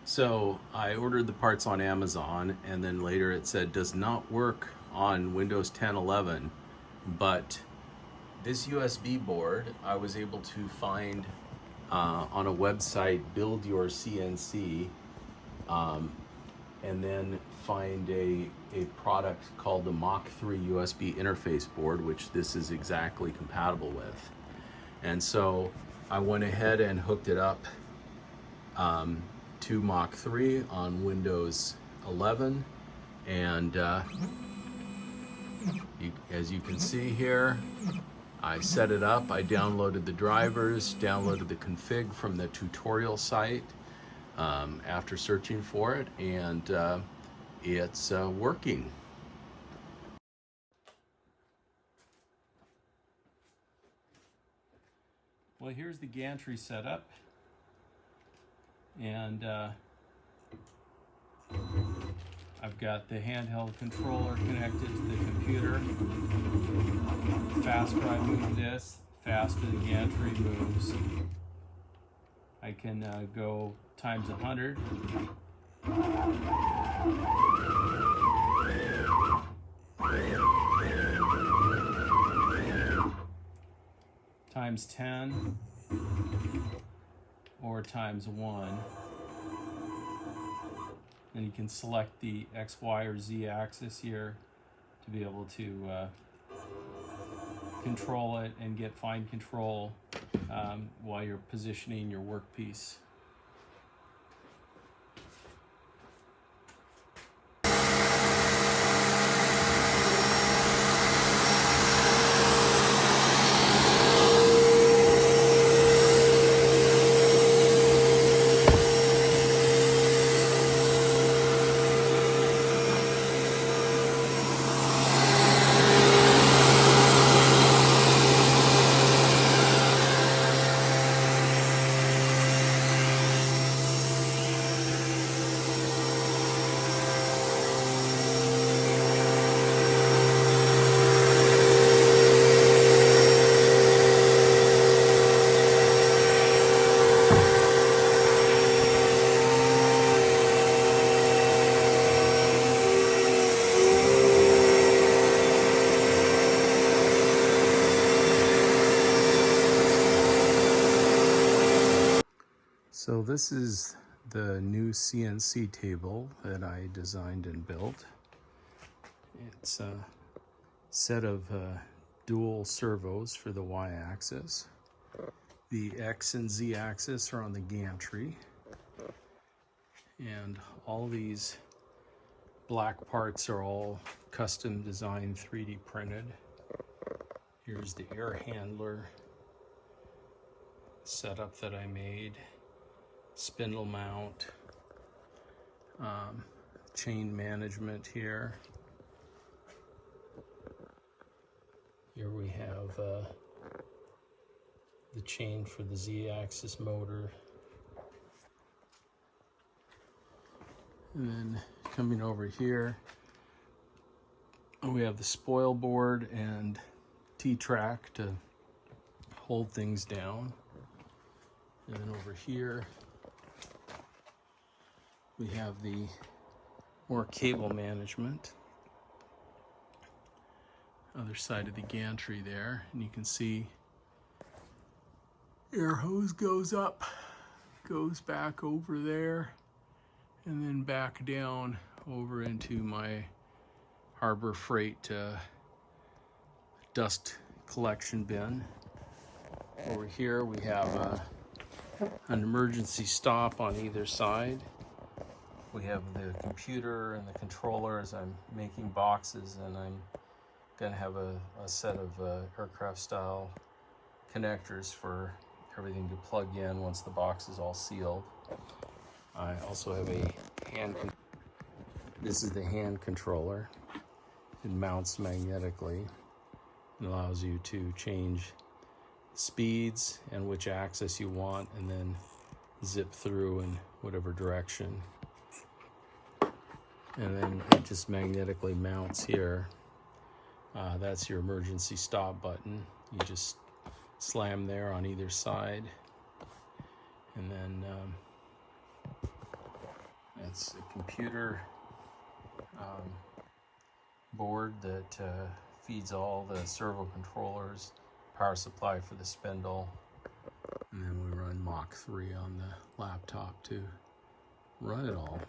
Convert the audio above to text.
So I ordered the parts on Amazon, and then later it said does not work on Windows 10 11, but this USB board I was able to find on a website, Build Your CNC, and then find a product called the Mach 3 USB interface board, which this is exactly compatible with. And so I went ahead and hooked it up to Mach 3 on Windows 11, and as you can see here, I set it up. I downloaded the drivers, downloaded the config from the tutorial site after searching for it, and it's working. Well, here's the gantry setup, and I've got the handheld controller connected to the computer. The faster I move this, faster the gantry moves. I can go times 100. Times 10, or times 1. And you can select the X, Y, or Z axis here to be able to control it and get fine control while you're positioning your workpiece. So this is the new CNC table that I designed and built. It's a set of dual servos for the Y-axis. The X and Z axis are on the gantry. And all these black parts are all custom designed, 3D printed. Here's the air handler setup that I made. Spindle mount, chain management here. Here we have the chain for the Z-axis motor. And then coming over here, we have the spoil board and T-track to hold things down. And then over here, we have the more cable management. Other side of the gantry there, and you can see air hose goes up, goes back over there, and then back down over into my Harbor Freight dust collection bin. Over here we have an emergency stop on either side. We have the computer and the controller as I'm making boxes, and I'm gonna have a set of aircraft style connectors for everything to plug in once the box is all sealed. I also have a this is the hand controller. It mounts magnetically and allows you to change speeds and which axis you want, and then zip through in whatever direction. And then it just magnetically mounts here. That's your emergency stop button. You just slam there on either side, and then It's a computer board that feeds all the servo controllers, power supply for the spindle, and then we run Mach 3 on the laptop to run it all.